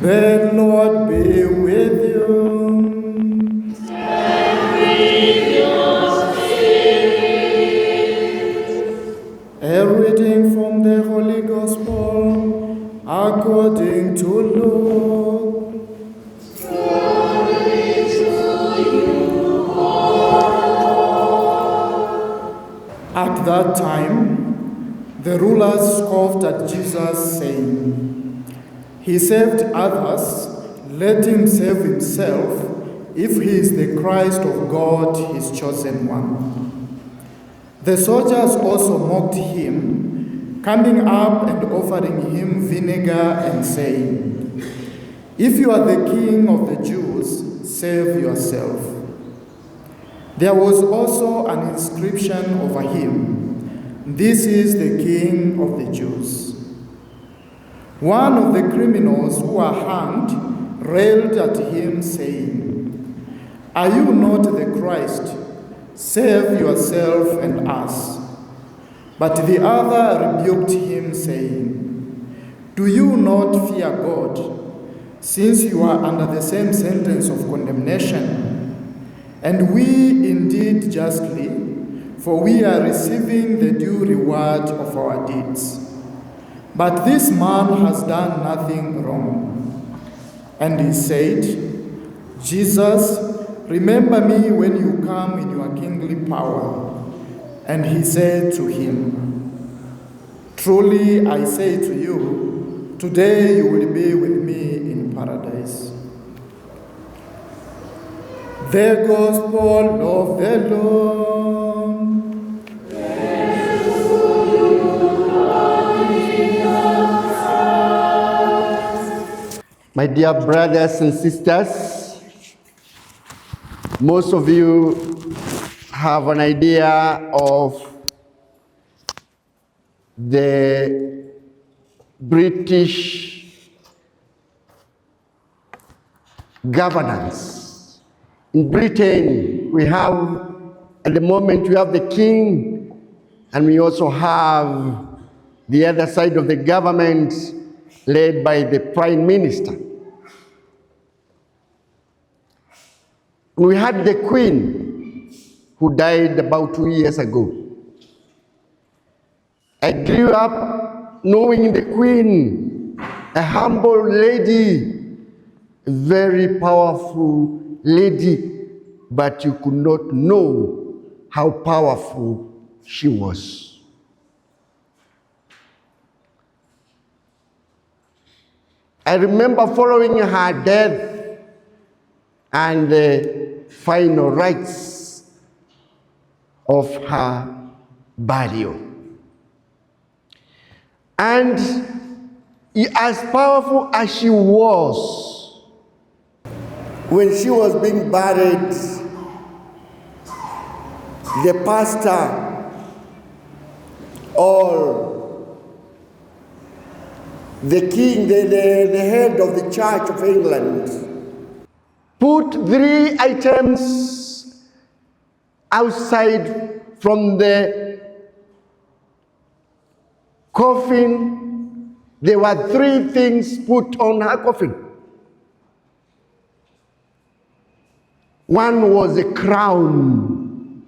The Lord be with you. And with your spirit. A reading from the Holy Gospel according to Luke. Glory to you, Lord. At that time, the rulers scoffed at Jesus, saying, "He saved others, let him save himself, if he is the Christ of God, his chosen one." The soldiers also mocked him, coming up and offering him vinegar and saying, "If you are the king of the Jews, save yourself." There was also an inscription over him, "This is the King of the Jews." One of the criminals who were hanged railed at him, saying, "Are you not the Christ? Save yourself and us." But the other rebuked him, saying, "Do you not fear God, since you are under the same sentence of condemnation? And we indeed justly, for we are receiving the due reward of our deeds. But this man has done nothing wrong." And he said, "Jesus, remember me when you come in your kingly power." And he said to him, "Truly I say to you, today you will be with me in paradise." The Gospel of the Lord. My dear brothers and sisters, most of you have an idea of the British governance. In Britain, we have, at the moment, we have the king, and we also have the other side of the government led by the prime minister. We had the queen who died about 2 years ago. I grew up knowing the queen, a humble lady, a very powerful lady, but you could not know how powerful she was. I remember following her death and the final rites of her burial. And as powerful as she was, when she was being buried, the pastor or the king, the head of the Church of England, put 3 items outside from the coffin. There were 3 things put on her coffin. One was a crown,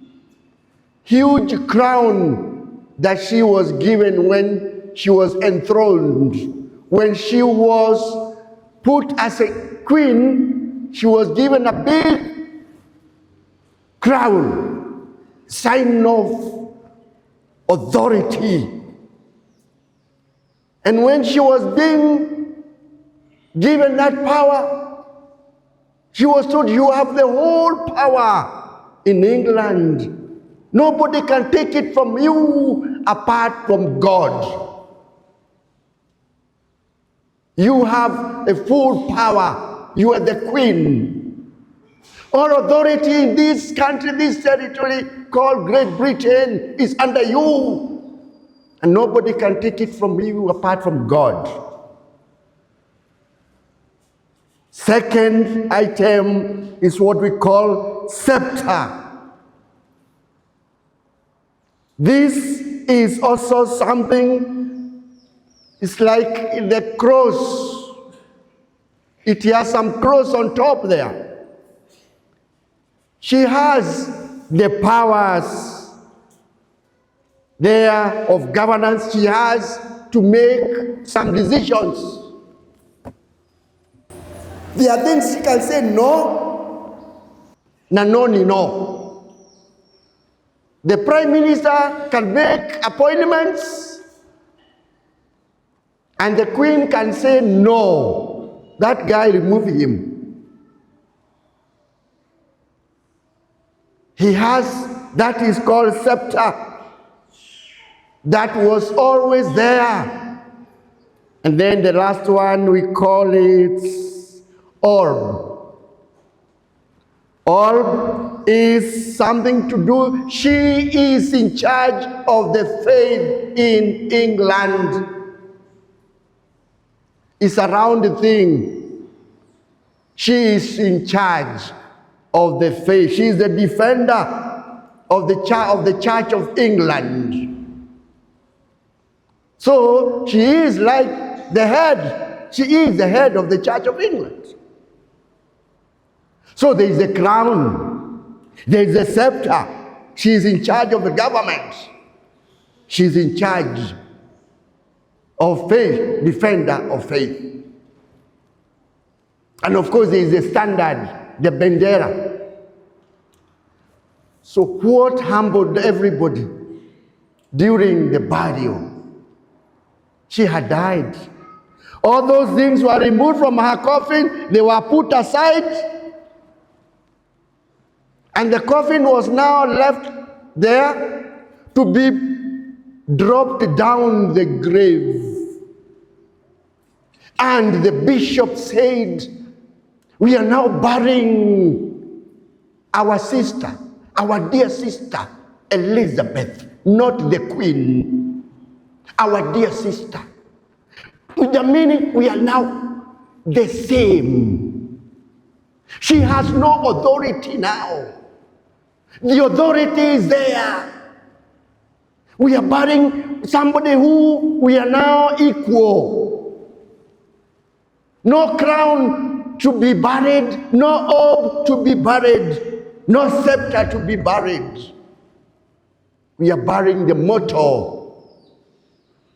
huge crown that she was given when she was enthroned. When she was put as a queen, she was given a big crown, sign of authority. And when she was being given that power, she was told, "You have the whole power in England. Nobody can take it from you apart from God. You have a full power. You are the queen. All authority in this country, this territory called Great Britain is under you. And nobody can take it from you apart from God." Second item is what we call scepter. This is also something, it's like the cross It has some cross on top there. She has the powers there of governance. She has to make some decisions. There are things she can say no, na no ni no. The Prime Minister can make appointments, and the Queen can say no. That guy, remove him. He has, that is called scepter. That was always there. And then the last one, we call it orb. Orb is something to do. She is in charge of the faith in England. It's a round thing. She is in charge of the faith. She is the defender of the Church of England. So she is like the head. She is the head of the Church of England. So there is a crown. There is a scepter. She is in charge of the government. She is in charge of faith, defender of faith. And of course there is a standard, the bandera. So what humbled everybody during the burial? She had died. All those things were removed from her coffin. They were put aside. And the coffin was now left there to be dropped down the grave. And the bishop said, we are now burying our sister, our dear sister, Elizabeth, not the Queen, our dear sister. With the meaning, we are now the same. She has no authority now. The authority is there. We are burying somebody who we are now equal. No crown to be buried, no orb to be buried, no scepter to be buried. We are burying the mortal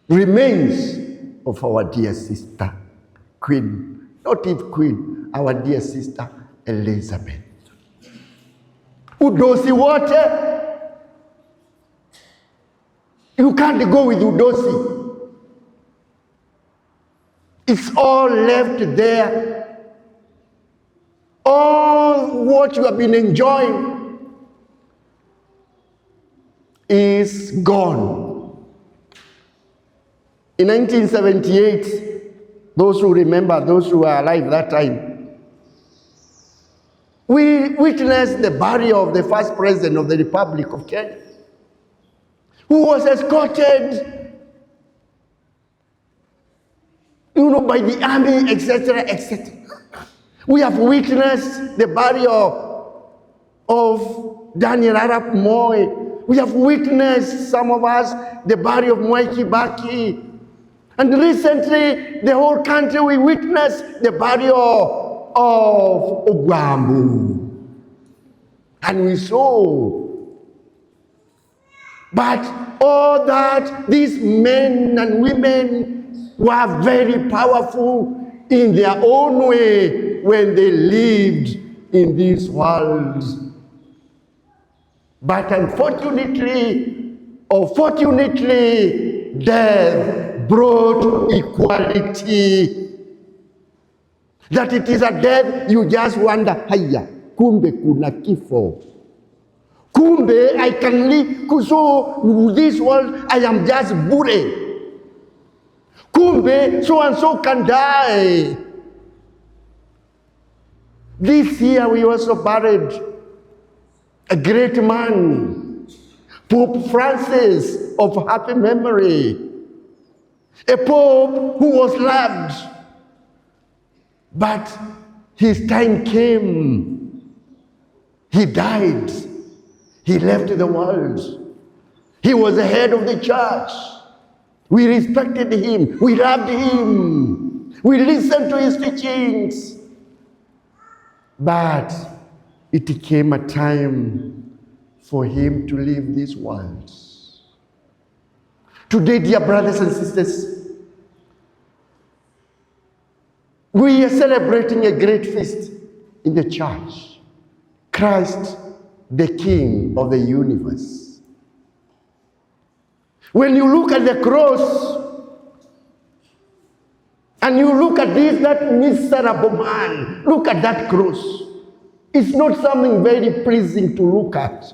remains of our dear sister, Queen, not if Queen, our dear sister Elizabeth. Udosi wote, you can't go with udosi. It's all left there. All what you have been enjoying is gone. In 1978, those who remember, those who were alive that time, we witnessed the burial of the first president of the Republic of Kenya, who was escorted, by the army, etc., etc. We have witnessed the burial of Daniel Arap Moi. We have witnessed, some of us, the burial of Mwangi. And recently, the whole country, we witnessed the burial of Ogwambu. And we saw. But all that, these men and women were very powerful in their own way when they lived in this world. But unfortunately, or fortunately, death brought equality. That it is a death you just wonder, haya, kumbe kuna kifo. Kumbe I can live, so this world I am just bure. Kumbe so and so can die. This year we also buried a great man, Pope Francis of happy memory. A pope who was loved. But his time came. He died. He left the world. He was the head of the church. We respected him. We loved him. We listened to his teachings. But it came a time for him to leave this world. Today, dear brothers and sisters, we are celebrating a great feast in the church. Christ, the King of the universe. When you look at the cross, and you look at that miserable man, look at that cross. It's not something very pleasing to look at.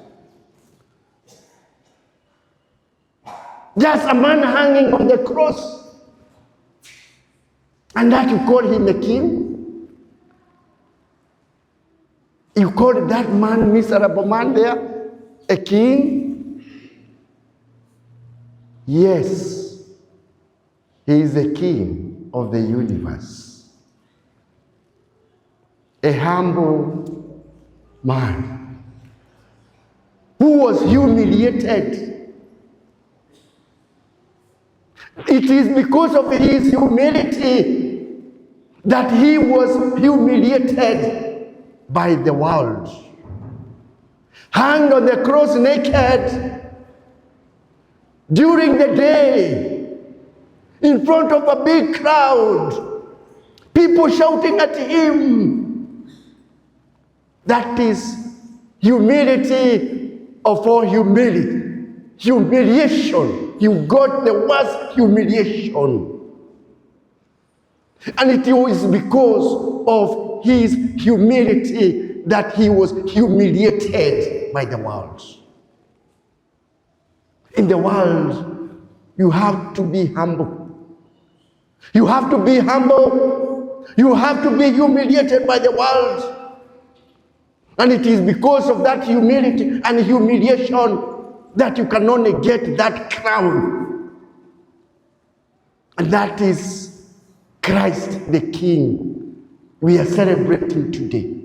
Just a man hanging on the cross. And that you call him a king? You call that man, miserable man there, a king? Yes, he is the king of the universe. A humble man who was humiliated. It is because of his humility that he was humiliated by the world. Hung on the cross naked during the day, in front of a big crowd, people shouting at him. That is humility of all humility. Humiliation. You got the worst humiliation. And it was because of his humility that he was humiliated by the world. In the world, you have to be humble. You have to be humble. You have to be humiliated by the world. And it is because of that humility and humiliation that you can only get that crown. And that is Christ the King we are celebrating today.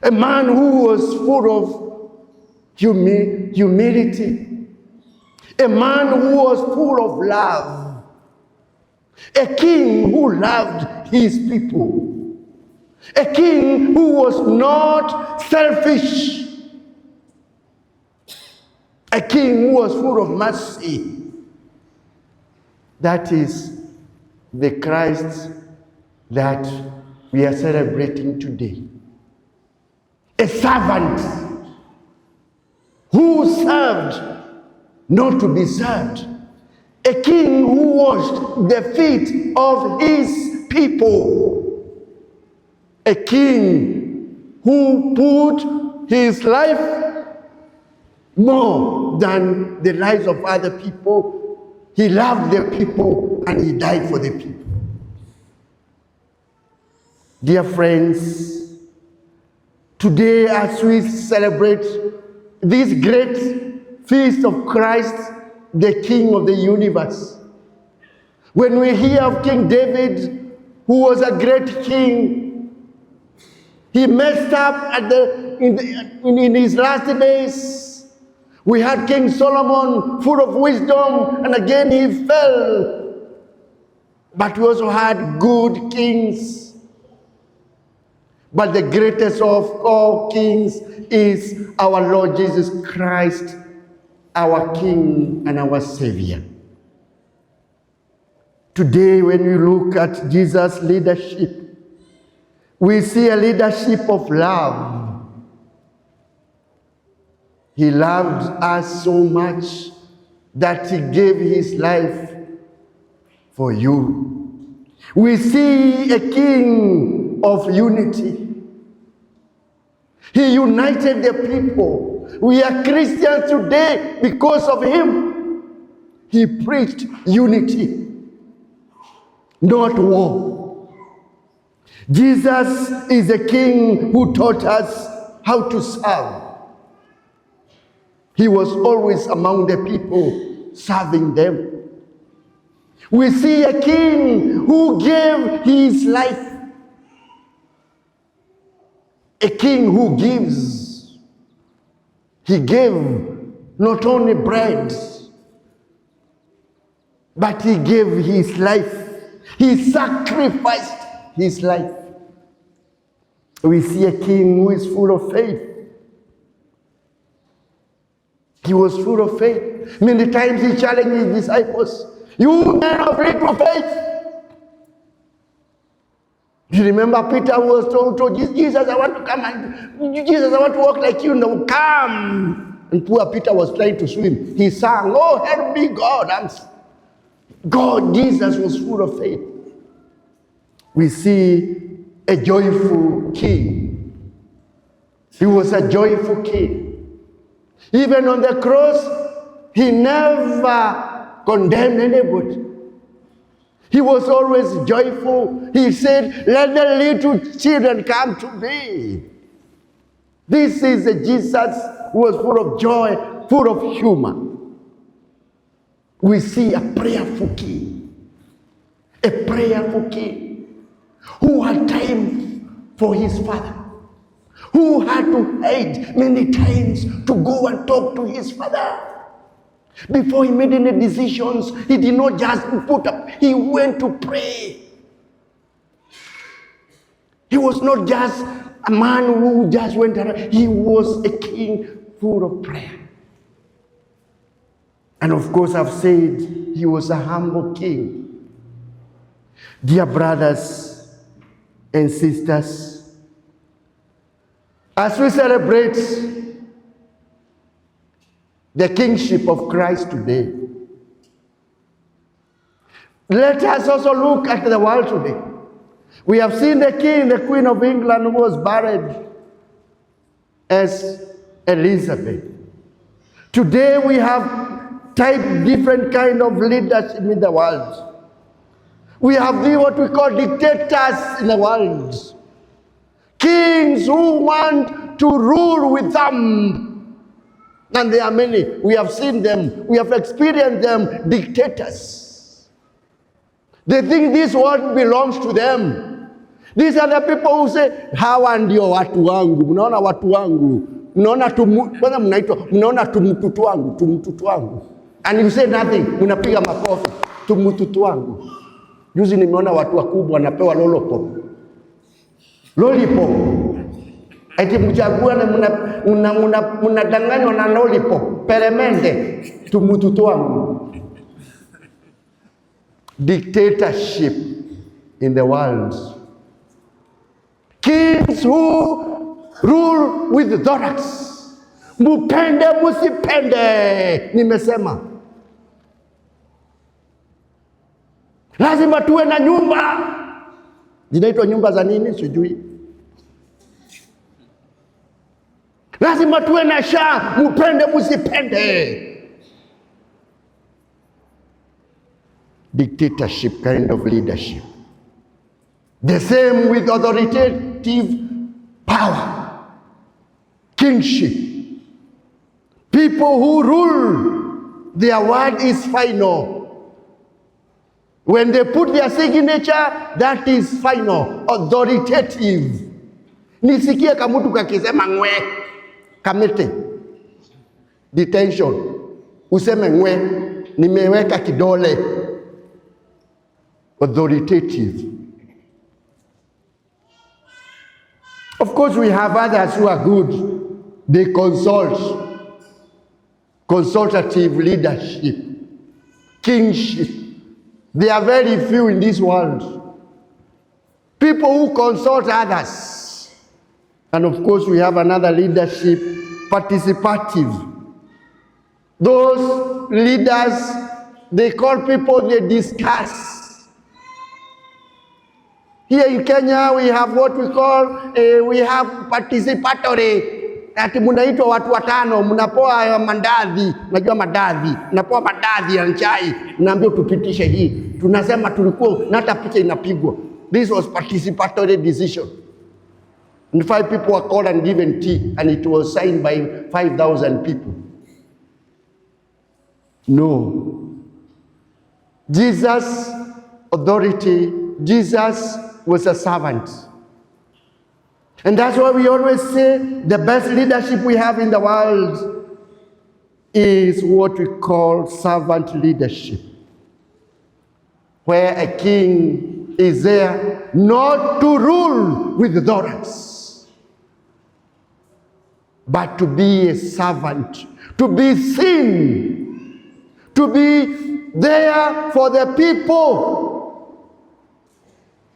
A man who was full of humility. A man who was full of love. A king who loved his people. A king who was not selfish. A king who was full of mercy. That is the Christ that we are celebrating today. A servant who served not to be served. A king who washed the feet of his people. A king who put his life more than the lives of other people. He loved the people and he died for the people. Dear friends, today as we celebrate this great feast of Christ, the King of the universe, when we hear of King David, who was a great king, he messed up in his last days. We had King Solomon, full of wisdom, and again he fell. But we also had good kings. But the greatest of all kings is our Lord Jesus Christ, our King and our Savior. Today, when we look at Jesus' leadership, we see a leadership of love. He loved us so much that he gave his life for you. We see a king of unity. He united the people. We are Christians today because of him. He preached unity, not war. Jesus is a king who taught us how to serve. He was always among the people, serving them. We see a king who gave his life. A king who gives. He gave not only bread, but he gave his life. He sacrificed his life. We see a king who is full of faith. He was full of faith. Many times he challenged his disciples. You men of little faith. You remember Peter was told Jesus, I want to come and Jesus, I want to walk like you. No, come. And poor Peter was trying to swim. He sang, oh, help me, God. Jesus was full of faith. We see a joyful king. He was a joyful king. Even on the cross, he never condemned anybody. He was always joyful. He said, let the little children come to me. This is a Jesus who was full of joy, full of humor. We see a prayerful king. A prayerful king who had time for his father. Who had to hide many times to go and talk to his father. Before he made any decisions, he did not just put up, he went to pray. He was not just a man who just went around, he was a king full of prayer. And of course, I've said he was a humble king. Dear brothers and sisters, as we celebrate the kingship of Christ today, let us also look at the world today. We have seen the king, the queen of England who was buried as Elizabeth. Today we have different kind of leadership in the world. We have what we call dictators in the world. Kings who want to rule with them. And there are many. We have seen them. We have experienced them. Dictators. They think this world belongs to them. These are the people who say, hawa ndio watu wangu. Mnaona watu wangu. Mnaona tumtutu wangu. And you say nothing. Mnapiga makofi. Tumtutu wangu. Juzi nimeona watu wakubwa wanapewa lollipop. Eti mchagua na mnadanganywa na lollipop, peremende, tumututu wangu. Dictatorship in the world. Kings who rule with thorax. Mupende musipende, nimesema. Lazima tuwe na nyumba. Zinaitwa nyumba za nini? Sijui. Lazima tuwe na shaa, mupende musipende. Dictatorship kind of leadership. The same with authoritative power. Kingship. People who rule, their word is final. When they put their signature, that is final, authoritative. Nisikie kamutu kakisema ngwe. Kamete, detention, useme ngwe, nimeweka kidole. Authoritative. Of course, we have others who are good. They consult. Consultative leadership. Kingship. They are very few in this world. People who consult others. And of course, we have another leadership, participative. Those leaders, they call people, they discuss. Here in Kenya, we have what we call, we have participatory. Ati munaitwa watu watano, munapoa mandazi, najua mandazi, munapoa mandazi ya chai, mnaambia tupitishe hii. Tunasema tulikuwa, na hata picha inapigwa. This was participatory decision. And 5 people were called and given tea, and it was signed by 5,000 people. No. Jesus' authority, Jesus was a servant. And that's why we always say the best leadership we have in the world is what we call servant leadership. Where a king is there not to rule with thorax. but to be a servant, to be seen, to be there for the people,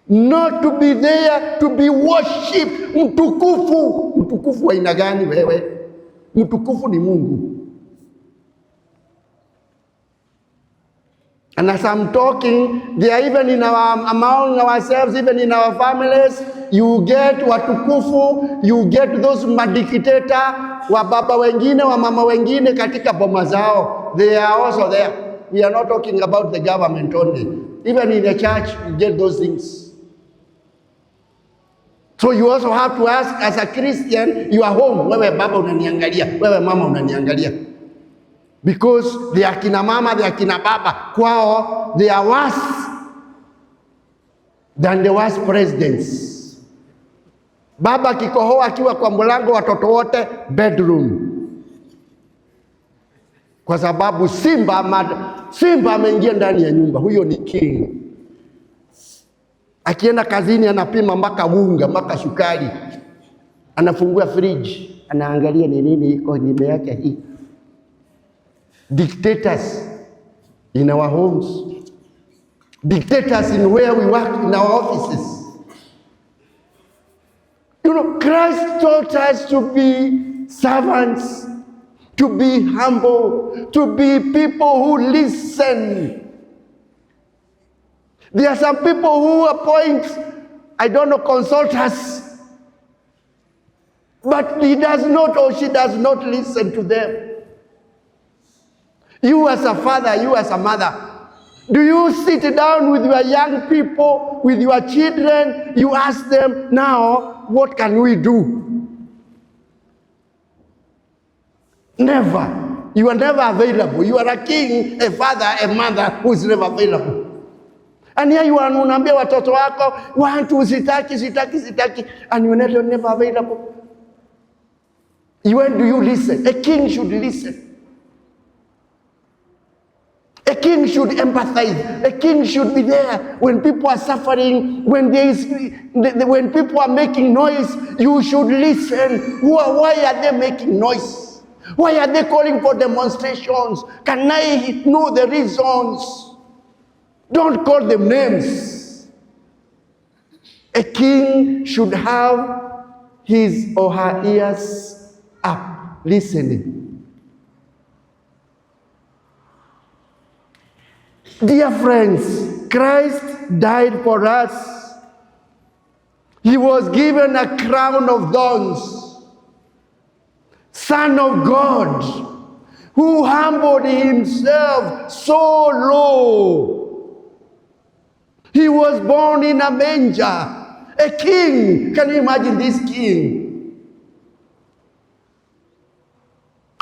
not to be there to be worshipped. Mtukufu, mtukufu wa aina gani wewe? Mtukufu ni Mungu. And as I'm talking, they are even in among ourselves, even in our families, you get watukufu, you get those madikteta, wa baba wengine, wa mama wengine katika boma zao. They are also there. We are not talking about the government only. Even in the church, you get those things. So you also have to ask, as a Christian, you are home. Wewe baba unaniangalia, wewe mama unaniangalia. Because they are kina mama, they are kina baba. Kwao, they are worse than the worst presidents. Baba kikohoa akiwa kwa mlango, watoto wote bedroom. Kwa sababu simba ameingia ndani ya nyumba. Huyo ni king. Akienda kazini anapima mpaka unga, mpaka sukari. Anafungua fridge, anaangalia ni nini iko nyumba yake hii. Dictators in our homes, dictators in where we work, in our offices. You know, Christ taught us to be servants, to be humble, to be people who listen. There are some people who appoint, consult us, but he does not or she does not listen to them. You as a father, you as a mother, do you sit down with your young people, with your children, you ask them, now, what can we do? Never. You are never available. You are a king, a father, a mother who is never available. And here you are unaambia watoto wako, want to sitaki, and you are never available. When do you listen? A king should listen. A king should empathize. A king should be there when people are suffering, when people are making noise. You should listen. Why are they making noise? Why are they calling for demonstrations? Can I know the reasons? Don't call them names. A king should have his or her ears up, listening. Dear friends, Christ died for us. He was given a crown of thorns. Son of God, who humbled himself so low. He was born in a manger, a king. Can you imagine this king?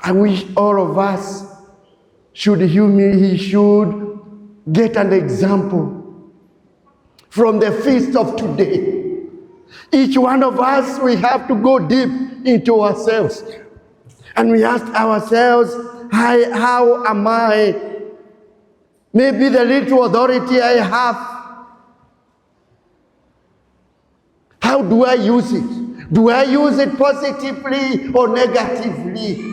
I wish all of us should get an example from the feast of today. Each one of us, we have to go deep into ourselves. And we ask ourselves, how am I? Maybe the little authority I have, how do I use it? Do I use it positively or negatively?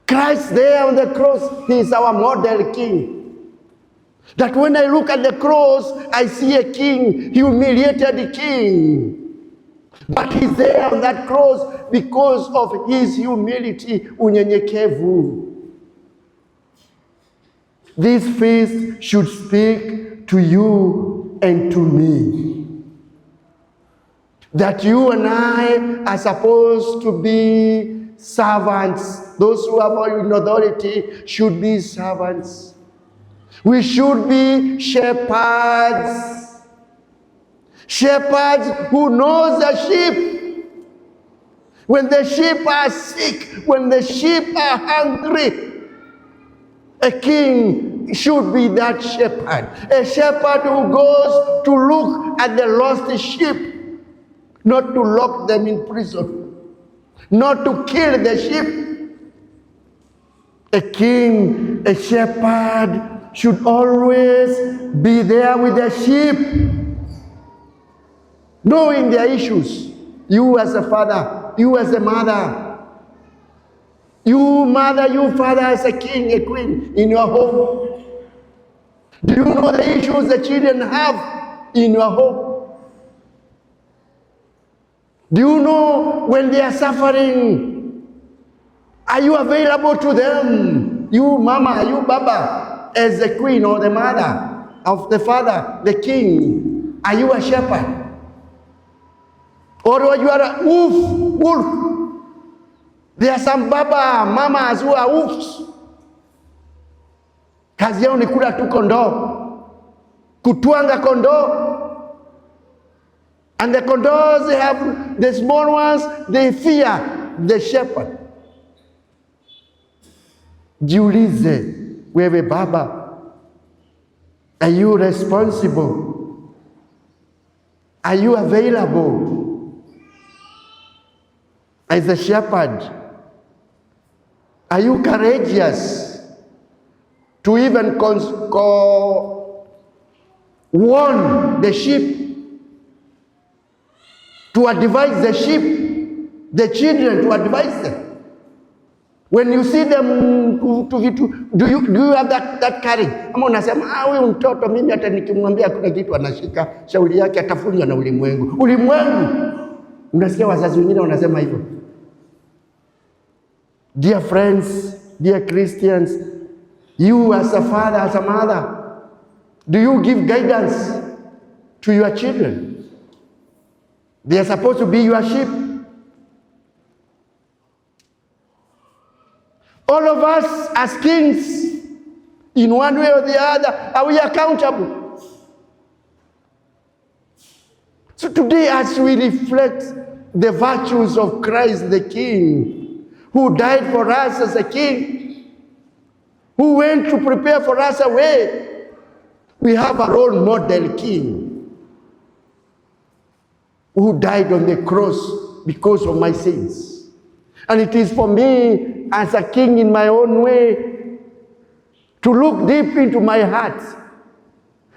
Christ there on the cross, he is our model king. That when I look at the cross, I see a king, humiliated king. But he's there on that cross because of his humility, unyenyekevu. This feast should speak to you and to me. That you and I are supposed to be servants. Those who have in authority should be servants. We should be shepherds. Shepherds who knows the sheep. When the sheep are sick, when the sheep are hungry, a king should be that shepherd. A shepherd who goes to look at the lost sheep, not to lock them in prison, not to kill the sheep. A king, a shepherd should always be there with the sheep, knowing their issues. You as a father, you as a mother. You mother, you father as a king, a queen in your home. Do you know the issues the children have in your home? Do you know when they are suffering? Are you available to them? You mama, you baba, as the queen or the mother of the father, the king. Are you a shepherd? Or you are a wolf? There are some baba, mamas who are wolves. Kazi yao ni kula tu kondoo, kutwanga kondoo. And the condoos, they have the small ones, they fear the shepherd. Jiulize, wewe baba, are you responsible? Are you available as a shepherd? Are you courageous to even warn the sheep, to advise the sheep, the children, to advise them? When you see them, do you have that courage? Ama unasema huyu mtoto mimi hata nikimwambia kuna kitu anashika, shauri yake atafunga na ulimwengu. Ulimwengu. Unasikia wazazi wengine wanasema hivyo. Dear friends, dear Christians, you as a father, as a mother, do you give guidance to your children? They are supposed to be your sheep. All of us as kings, in one way or the other, are we accountable? So today, as we reflect the virtues of Christ the King, who died for us as a king, who went to prepare for us a way, we have a role model king who died on the cross because of my sins. And it is for me as a king in my own way to look deep into my heart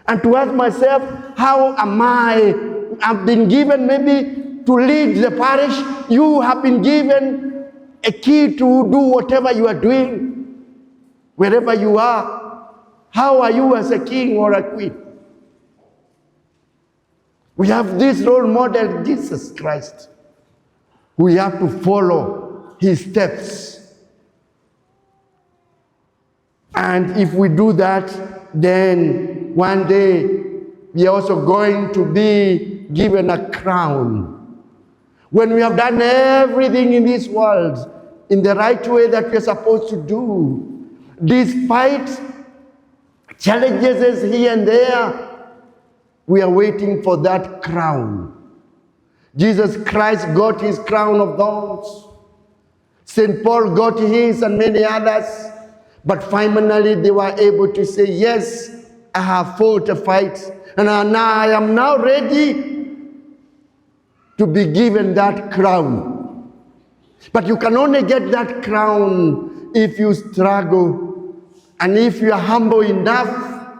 and to ask myself, how am I? I've been given maybe to lead the parish. You have been given a key to do whatever you are doing, wherever you are. How are you as a king or a queen? We have this role model, Jesus Christ. We have to follow his steps. And if we do that, then one day we are also going to be given a crown. When we have done everything in this world in the right way that we are supposed to do, despite challenges here and there, we are waiting for that crown. Jesus Christ got his crown of thorns. St. Paul got his and many others. But finally they were able to say, yes, I have fought a fight. And now I am now ready to be given that crown. But you can only get that crown if you struggle and if you are humble enough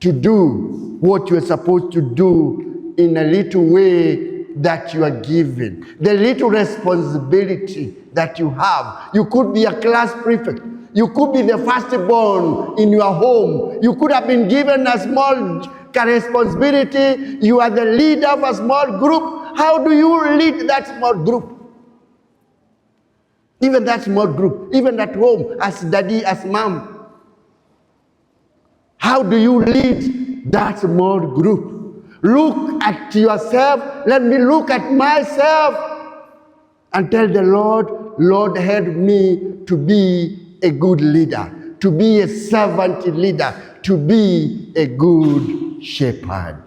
to do what you are supposed to do in a little way that you are given, the little responsibility that you have. You could be a class prefect. You could be the firstborn in your home. You could have been given a small responsibility. You are the leader of a small group. How do you lead that small group? Even that small group, even at home, as daddy, as mom. How do you lead that small group? Look at yourself. Let me look at myself and tell the Lord, Lord, help me to be a good leader, to be a servant leader, to be a good shepherd.